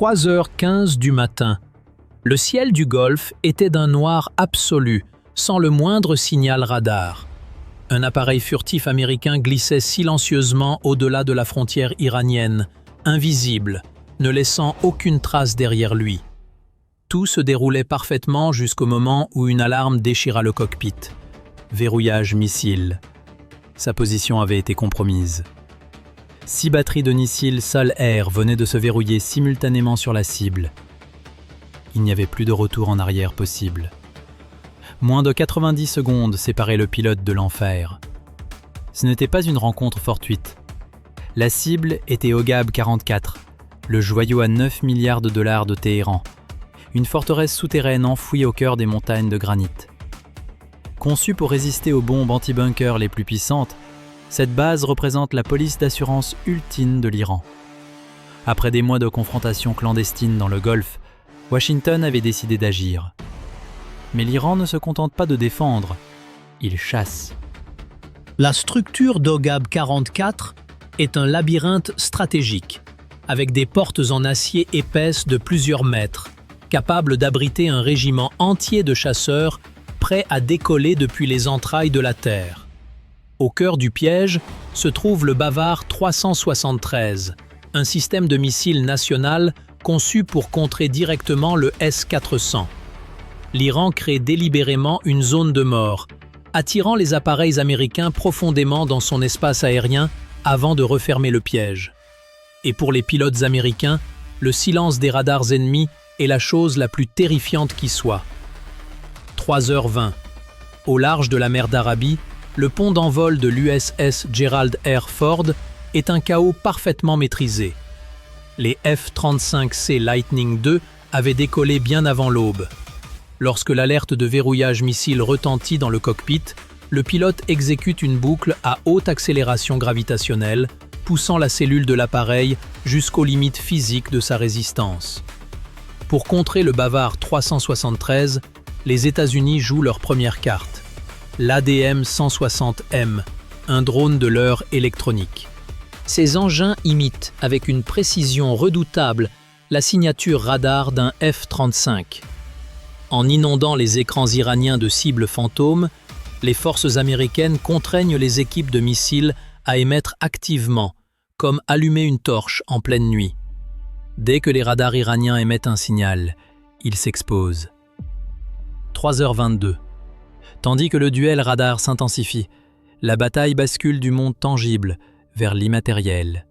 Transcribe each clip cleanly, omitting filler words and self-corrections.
3h15 du matin. Le ciel du Golfe était d'un noir absolu, sans le moindre signal radar. Un appareil furtif américain glissait silencieusement au-delà de la frontière iranienne, invisible, ne laissant aucune trace derrière lui. Tout se déroulait parfaitement jusqu'au moment où une alarme déchira le cockpit. Verrouillage missile. Sa position avait été compromise. 6 batteries de missiles sol-air venaient de se verrouiller simultanément sur la cible. Il n'y avait plus de retour en arrière possible. Moins de 90 secondes séparaient le pilote de l'enfer. Ce n'était pas une rencontre fortuite. La cible était Hogab 44, le joyau à 9 milliards de dollars de Téhéran, une forteresse souterraine enfouie au cœur des montagnes de granit. Conçue pour résister aux bombes anti-bunker les plus puissantes, cette base représente la police d'assurance ultime de l'Iran. Après des mois de confrontations clandestines dans le Golfe, Washington avait décidé d'agir. Mais l'Iran ne se contente pas de défendre, il chasse. La structure d'Hogab 44 est un labyrinthe stratégique, avec des portes en acier épaisses de plusieurs mètres, capables d'abriter un régiment entier de chasseurs prêts à décoller depuis les entrailles de la Terre. Au cœur du piège se trouve le Bavard 373, un système de missiles national conçu pour contrer directement le S-400. L'Iran crée délibérément une zone de mort, attirant les appareils américains profondément dans son espace aérien avant de refermer le piège. Et pour les pilotes américains, le silence des radars ennemis est la chose la plus terrifiante qui soit. 3h20. Au large de la mer d'Arabie, le pont d'envol de l'USS Gerald R. Ford est un chaos parfaitement maîtrisé. Les F-35C Lightning II avaient décollé bien avant l'aube. Lorsque l'alerte de verrouillage missile retentit dans le cockpit, le pilote exécute une boucle à haute accélération gravitationnelle, poussant la cellule de l'appareil jusqu'aux limites physiques de sa résistance. Pour contrer le Bavard 373, les États-Unis jouent leur première carte, l'ADM-160M, un drone de l'heure électronique. Ces engins imitent, avec une précision redoutable, la signature radar d'un F-35. En inondant les écrans iraniens de cibles fantômes, les forces américaines contraignent les équipes de missiles à émettre activement, comme allumer une torche en pleine nuit. Dès que les radars iraniens émettent un signal, ils s'exposent. 3h22. Tandis que le duel radar s'intensifie, la bataille bascule du monde tangible vers l'immatériel.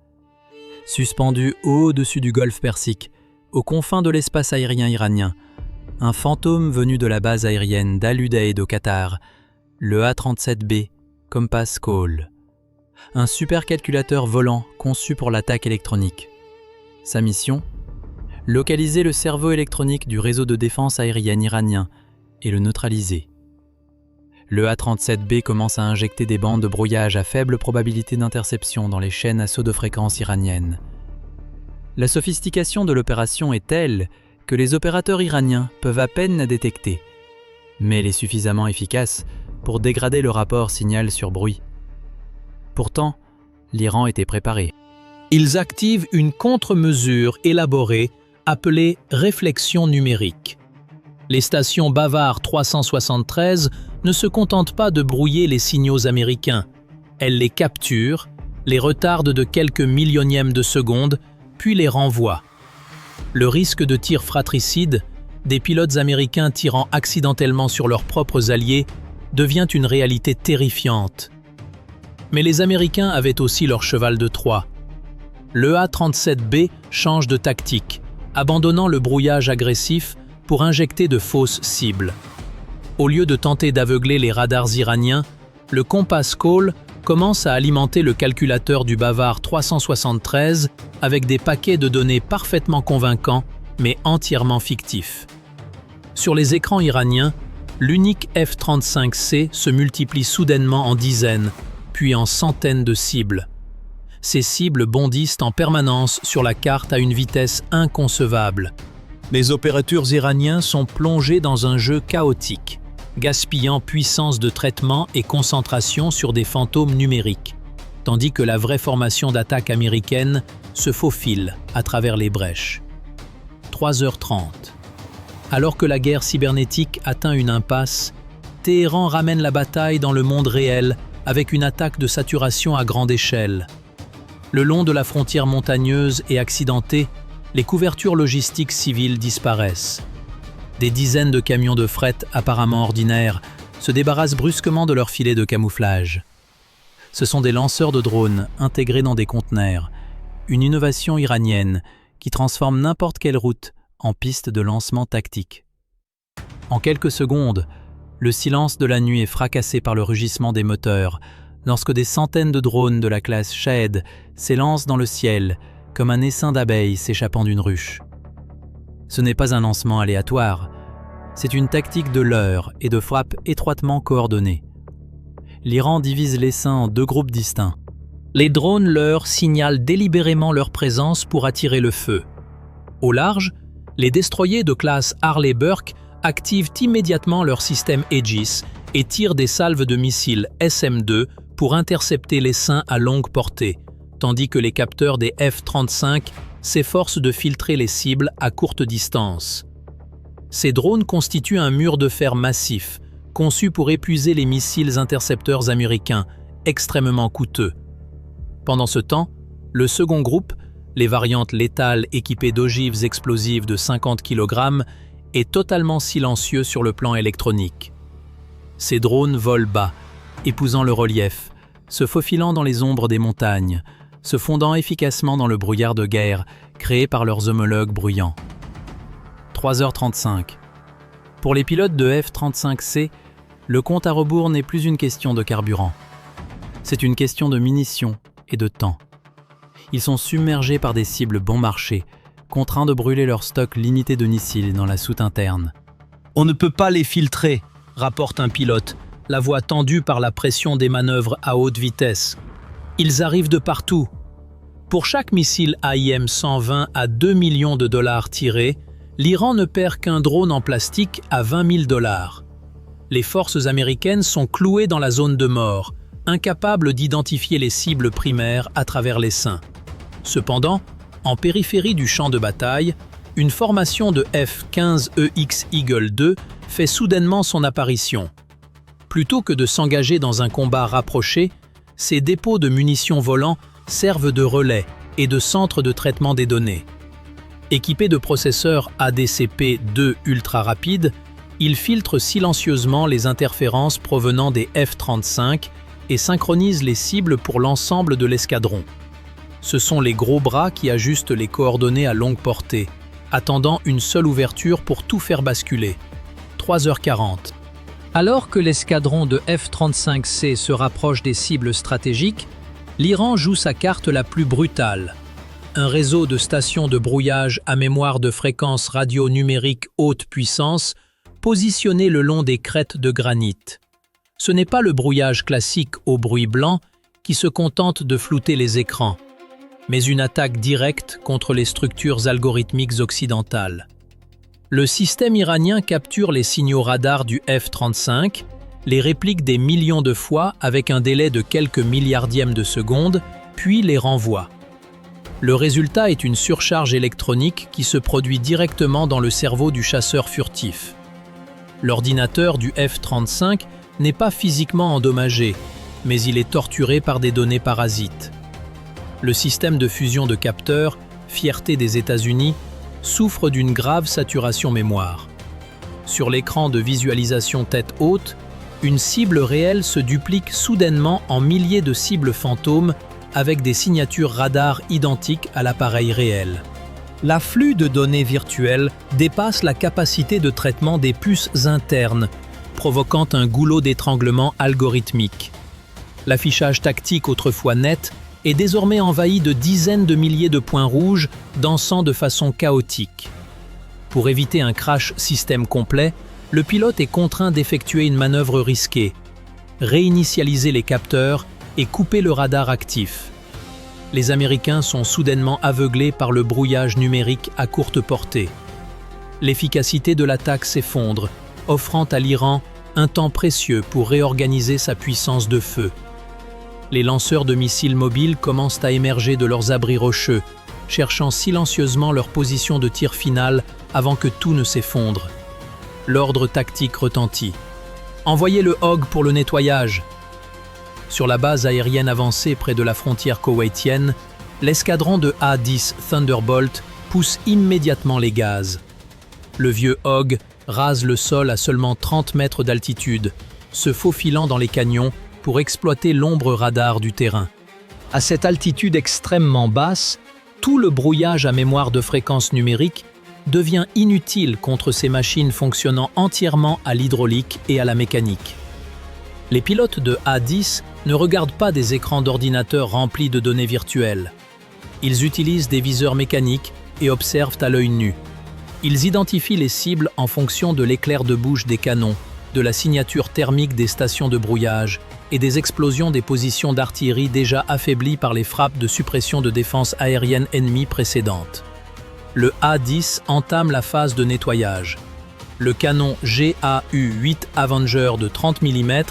Suspendu au-dessus du golfe Persique, aux confins de l'espace aérien iranien, un fantôme venu de la base aérienne d'Al Udeid au Qatar, le A-37B Compass Call. Un supercalculateur volant conçu pour l'attaque électronique. Sa mission ? Localiser le cerveau électronique du réseau de défense aérienne iranien et le neutraliser. Le A-37B commence à injecter des bandes de brouillage à faible probabilité d'interception dans les chaînes à saut de fréquence iraniennes. La sophistication de l'opération est telle que les opérateurs iraniens peuvent à peine la détecter, mais elle est suffisamment efficace pour dégrader le rapport signal sur bruit. Pourtant, l'Iran était préparé. Ils activent une contre-mesure élaborée appelée réflexion numérique. Les stations Bavard 373 ne se contentent pas de brouiller les signaux américains. Elles les capturent, les retardent de quelques millionièmes de seconde, puis les renvoient. Le risque de tir fratricide, des pilotes américains tirant accidentellement sur leurs propres alliés, devient une réalité terrifiante. Mais les Américains avaient aussi leur cheval de Troie. Le A-37B change de tactique, abandonnant le brouillage agressif pour injecter de fausses cibles. Au lieu de tenter d'aveugler les radars iraniens, le Compass Call commence à alimenter le calculateur du Bavard 373 avec des paquets de données parfaitement convaincants, mais entièrement fictifs. Sur les écrans iraniens, l'unique F-35C se multiplie soudainement en dizaines, puis en centaines de cibles. Ces cibles bondissent en permanence sur la carte à une vitesse inconcevable. Les opérateurs iraniens sont plongés dans un jeu chaotique, gaspillant puissance de traitement et concentration sur des fantômes numériques, tandis que la vraie formation d'attaque américaine se faufile à travers les brèches. 3h30. Alors que la guerre cybernétique atteint une impasse, Téhéran ramène la bataille dans le monde réel avec une attaque de saturation à grande échelle. Le long de la frontière montagneuse et accidentée, les couvertures logistiques civiles disparaissent. Des dizaines de camions de fret apparemment ordinaires se débarrassent brusquement de leurs filets de camouflage. Ce sont des lanceurs de drones intégrés dans des conteneurs, une innovation iranienne qui transforme n'importe quelle route en piste de lancement tactique. En quelques secondes, le silence de la nuit est fracassé par le rugissement des moteurs lorsque des centaines de drones de la classe Shahed s'élancent dans le ciel comme un essaim d'abeilles s'échappant d'une ruche. Ce n'est pas un lancement aléatoire, c'est une tactique de leurre et de frappe étroitement coordonnée. L'Iran divise l'essaim en deux groupes distincts. Les drones leurres signalent délibérément leur présence pour attirer le feu. Au large, les destroyers de classe Harley-Burke activent immédiatement leur système Aegis et tirent des salves de missiles SM-2 pour intercepter l'essaim à longue portée, tandis que les capteurs des F-35 s'efforcent de filtrer les cibles à courte distance. Ces drones constituent un mur de fer massif, conçu pour épuiser les missiles intercepteurs américains, extrêmement coûteux. Pendant ce temps, le second groupe, les variantes létales équipées d'ogives explosives de 50 kg, est totalement silencieux sur le plan électronique. Ces drones volent bas, épousant le relief, se faufilant dans les ombres des montagnes, se fondant efficacement dans le brouillard de guerre créé par leurs homologues bruyants. 3h35. Pour les pilotes de F-35C, le compte à rebours n'est plus une question de carburant. C'est une question de munitions et de temps. Ils sont submergés par des cibles bon marché, contraints de brûler leur stock limité de missiles dans la soute interne. « On ne peut pas les filtrer », rapporte un pilote, la voix tendue par la pression des manœuvres à haute vitesse. « Ils arrivent de partout. » Pour chaque missile AIM-120 à 2 millions de dollars tiré, l'Iran ne perd qu'un drone en plastique à 20 000 $. Les forces américaines sont clouées dans la zone de mort, incapables d'identifier les cibles primaires à travers l'essaim. Cependant, en périphérie du champ de bataille, une formation de F-15EX Eagle II fait soudainement son apparition. Plutôt que de s'engager dans un combat rapproché, ces dépôts de munitions volants servent de relais et de centre de traitement des données. Équipés de processeurs ADCP-2 ultra rapides, ils filtrent silencieusement les interférences provenant des F-35 et synchronisent les cibles pour l'ensemble de l'escadron. Ce sont les gros bras qui ajustent les coordonnées à longue portée, attendant une seule ouverture pour tout faire basculer. 3h40. Alors que l'escadron de F-35C se rapproche des cibles stratégiques, l'Iran joue sa carte la plus brutale. Un réseau de stations de brouillage à mémoire de fréquences radio numériques haute puissance positionnées le long des crêtes de granit. Ce n'est pas le brouillage classique au bruit blanc qui se contente de flouter les écrans, mais une attaque directe contre les structures algorithmiques occidentales. Le système iranien capture les signaux radars du F-35, les réplique des millions de fois avec un délai de quelques milliardièmes de seconde, puis les renvoie. Le résultat est une surcharge électronique qui se produit directement dans le cerveau du chasseur furtif. L'ordinateur du F-35 n'est pas physiquement endommagé, mais il est torturé par des données parasites. Le système de fusion de capteurs, fierté des États-Unis, souffre d'une grave saturation mémoire. Sur l'écran de visualisation tête haute, une cible réelle se duplique soudainement en milliers de cibles fantômes avec des signatures radar identiques à l'appareil réel. L'afflux de données virtuelles dépasse la capacité de traitement des puces internes, provoquant un goulot d'étranglement algorithmique. L'affichage tactique autrefois net est désormais envahi de dizaines de milliers de points rouges dansant de façon chaotique. Pour éviter un crash système complet, le pilote est contraint d'effectuer une manœuvre risquée, réinitialiser les capteurs et couper le radar actif. Les Américains sont soudainement aveuglés par le brouillage numérique à courte portée. L'efficacité de l'attaque s'effondre, offrant à l'Iran un temps précieux pour réorganiser sa puissance de feu. Les lanceurs de missiles mobiles commencent à émerger de leurs abris rocheux, cherchant silencieusement leur position de tir finale avant que tout ne s'effondre. L'ordre tactique retentit. Envoyez le Hawk pour le nettoyage. Sur la base aérienne avancée près de la frontière koweïtienne, l'escadron de A-10 Thunderbolt pousse immédiatement les gaz. Le vieux Hawk rase le sol à seulement 30 mètres d'altitude, se faufilant dans les canyons pour exploiter l'ombre radar du terrain. À cette altitude extrêmement basse, tout le brouillage à mémoire de fréquence numérique devient inutile contre ces machines fonctionnant entièrement à l'hydraulique et à la mécanique. Les pilotes de A-10 ne regardent pas des écrans d'ordinateur remplis de données virtuelles. Ils utilisent des viseurs mécaniques et observent à l'œil nu. Ils identifient les cibles en fonction de l'éclair de bouche des canons, de la signature thermique des stations de brouillage et des explosions des positions d'artillerie déjà affaiblies par les frappes de suppression de défense aérienne ennemie précédentes. Le A-10 entame la phase de nettoyage. Le canon GAU-8 Avenger de 30 mm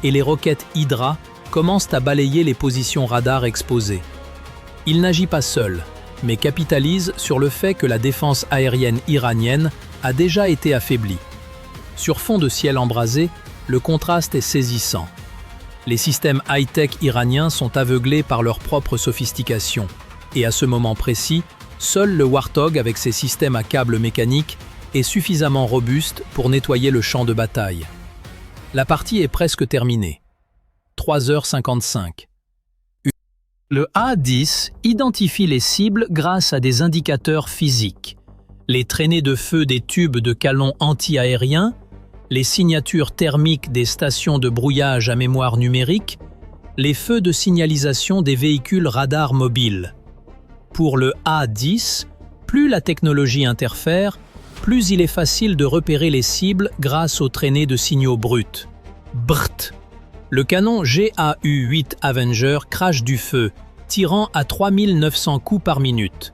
et les roquettes Hydra commencent à balayer les positions radar exposées. Il n'agit pas seul, mais capitalise sur le fait que la défense aérienne iranienne a déjà été affaiblie. Sur fond de ciel embrasé, le contraste est saisissant. Les systèmes high-tech iraniens sont aveuglés par leur propre sophistication, et à ce moment précis, seul le Warthog avec ses systèmes à câbles mécaniques est suffisamment robuste pour nettoyer le champ de bataille. La partie est presque terminée. 3h55. Le A-10 identifie les cibles grâce à des indicateurs physiques. Les traînées de feu des tubes de canons anti-aériens, les signatures thermiques des stations de brouillage à mémoire numérique, les feux de signalisation des véhicules radars mobiles. Pour le A-10, plus la technologie interfère, plus il est facile de repérer les cibles grâce aux traînées de signaux bruts. Brrt! Le canon GAU-8 Avenger crache du feu, tirant à 3900 coups par minute.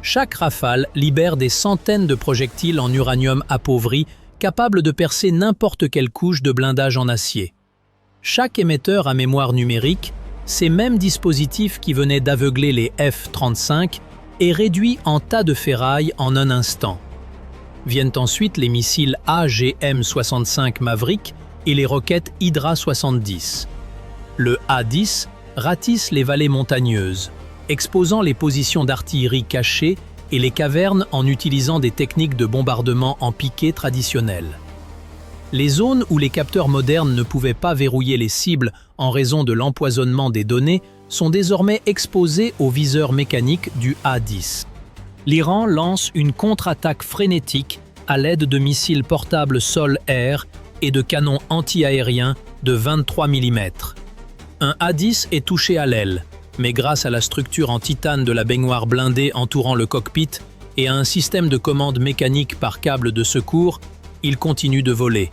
Chaque rafale libère des centaines de projectiles en uranium appauvri capables de percer n'importe quelle couche de blindage en acier. Chaque émetteur à mémoire numérique, ces mêmes dispositifs qui venaient d'aveugler les F-35, est réduit en tas de ferraille en un instant. Viennent ensuite les missiles AGM-65 Maverick et les roquettes Hydra 70. Le A-10 ratisse les vallées montagneuses, exposant les positions d'artillerie cachées et les cavernes en utilisant des techniques de bombardement en piqué traditionnelles. Les zones où les capteurs modernes ne pouvaient pas verrouiller les cibles en raison de l'empoisonnement des données sont désormais exposées aux viseurs mécaniques du A-10. L'Iran lance une contre-attaque frénétique à l'aide de missiles portables sol-air et de canons anti-aériens de 23 mm. Un A-10 est touché à l'aile, mais grâce à la structure en titane de la baignoire blindée entourant le cockpit et à un système de commande mécanique par câble de secours, il continue de voler.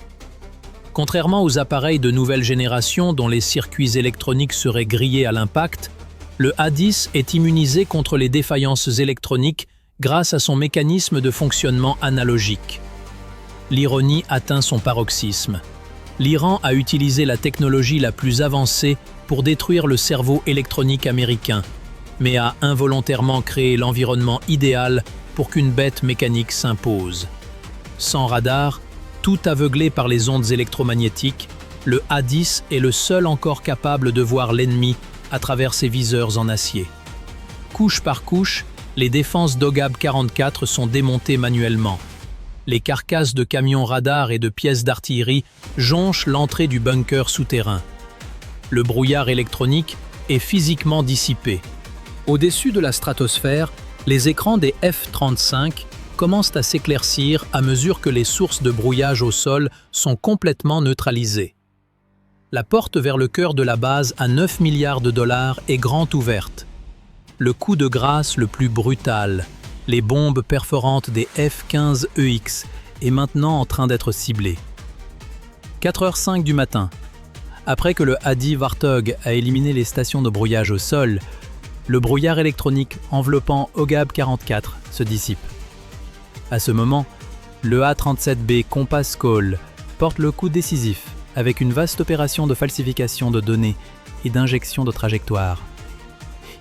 Contrairement aux appareils de nouvelle génération dont les circuits électroniques seraient grillés à l'impact, le A-10 est immunisé contre les défaillances électroniques grâce à son mécanisme de fonctionnement analogique. L'ironie atteint son paroxysme. L'Iran a utilisé la technologie la plus avancée pour détruire le cerveau électronique américain, mais a involontairement créé l'environnement idéal pour qu'une bête mécanique s'impose. Sans radar, tout aveuglé par les ondes électromagnétiques, le A-10 est le seul encore capable de voir l'ennemi à travers ses viseurs en acier. Couche par couche, les défenses d'OGAB 44 sont démontées manuellement. Les carcasses de camions radars et de pièces d'artillerie jonchent l'entrée du bunker souterrain. Le brouillard électronique est physiquement dissipé. Au-dessus de la stratosphère, les écrans des F-35 commencent à s'éclaircir à mesure que les sources de brouillage au sol sont complètement neutralisées. La porte vers le cœur de la base à 9 milliards de dollars est grand ouverte. Le coup de grâce le plus brutal, les bombes perforantes des F-15EX, est maintenant en train d'être ciblé. 4h05 du matin. Après que le A-10 Warthog a éliminé les stations de brouillage au sol, le brouillard électronique enveloppant OGAB 44 se dissipe. À ce moment, le A-37B Compass Call porte le coup décisif avec une vaste opération de falsification de données et d'injection de trajectoire.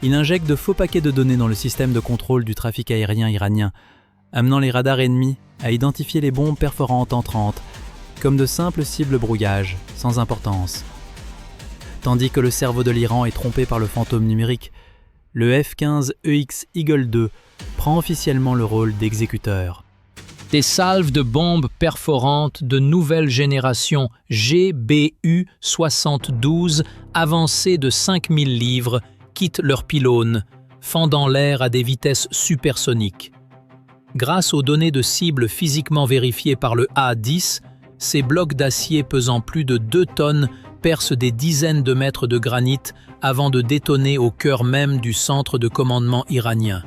Il injecte de faux paquets de données dans le système de contrôle du trafic aérien iranien, amenant les radars ennemis à identifier les bombes perforantes entrantes comme de simples cibles brouillage, sans importance. Tandis que le cerveau de l'Iran est trompé par le fantôme numérique, le F-15EX Eagle II prend officiellement le rôle d'exécuteur. Des salves de bombes perforantes de nouvelle génération GBU-72 avancées de 5000 livres quittent leurs pylônes, fendant l'air à des vitesses supersoniques. Grâce aux données de cibles physiquement vérifiées par le A-10, ces blocs d'acier pesant plus de 2 tonnes percent des dizaines de mètres de granit avant de détonner au cœur même du centre de commandement iranien.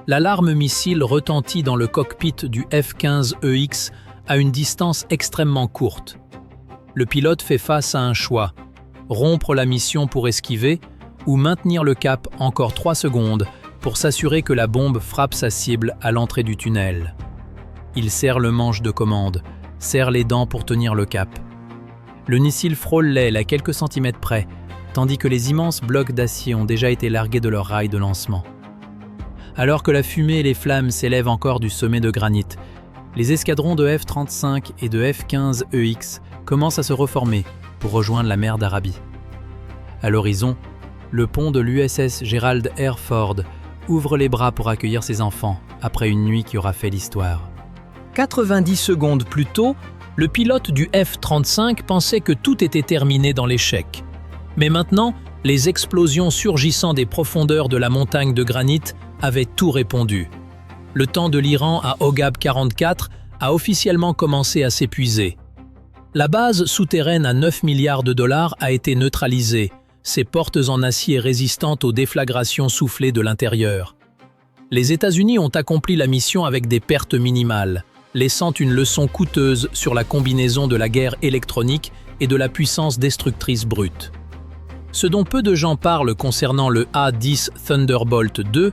L'alarme missile retentit dans le cockpit du F-15EX à une distance extrêmement courte. Le pilote fait face à un choix, rompre la mission pour esquiver ou maintenir le cap encore 3 secondes pour s'assurer que la bombe frappe sa cible à l'entrée du tunnel. Il serre le manche de commande, serre les dents pour tenir le cap. Le missile frôle l'aile à quelques centimètres près, tandis que les immenses blocs d'acier ont déjà été largués de leur rail de lancement. Alors que la fumée et les flammes s'élèvent encore du sommet de granit, les escadrons de F-35 et de F-15EX commencent à se reformer pour rejoindre la mer d'Arabie. À l'horizon, le pont de l'USS Gerald R. Ford ouvre les bras pour accueillir ses enfants après une nuit qui aura fait l'histoire. 90 secondes plus tôt, le pilote du F-35 pensait que tout était terminé dans l'échec. Mais maintenant, les explosions surgissant des profondeurs de la montagne de granit avaient tout répondu. Le temps de l'Iran à Hogab 44 a officiellement commencé à s'épuiser. La base souterraine à 9 milliards de dollars a été neutralisée, ses portes en acier résistantes aux déflagrations soufflées de l'intérieur. Les États-Unis ont accompli la mission avec des pertes minimales, laissant une leçon coûteuse sur la combinaison de la guerre électronique et de la puissance destructrice brute. Ce dont peu de gens parlent concernant le A-10 Thunderbolt II,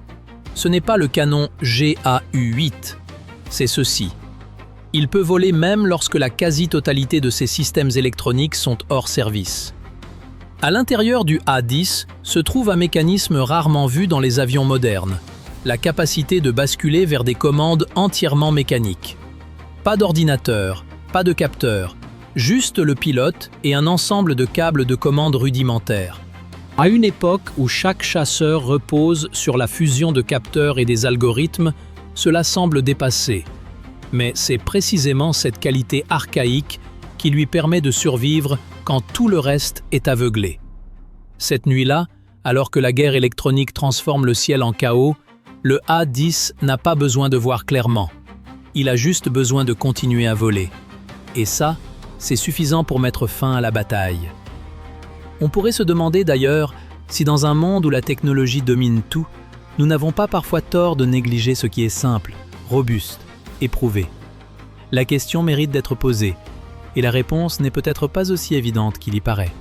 ce n'est pas le canon GAU-8, c'est ceci. Il peut voler même lorsque la quasi-totalité de ses systèmes électroniques sont hors service. À l'intérieur du A-10 se trouve un mécanisme rarement vu dans les avions modernes, la capacité de basculer vers des commandes entièrement mécaniques. Pas d'ordinateur, pas de capteur, juste le pilote et un ensemble de câbles de commande rudimentaires. À une époque où chaque chasseur repose sur la fusion de capteurs et des algorithmes, cela semble dépassé. Mais c'est précisément cette qualité archaïque qui lui permet de survivre quand tout le reste est aveuglé. Cette nuit-là, alors que la guerre électronique transforme le ciel en chaos, le A-10 n'a pas besoin de voir clairement. Il a juste besoin de continuer à voler. Et ça, c'est suffisant pour mettre fin à la bataille. On pourrait se demander d'ailleurs si dans un monde où la technologie domine tout, nous n'avons pas parfois tort de négliger ce qui est simple, robuste, éprouvé. La question mérite d'être posée, et la réponse n'est peut-être pas aussi évidente qu'il y paraît.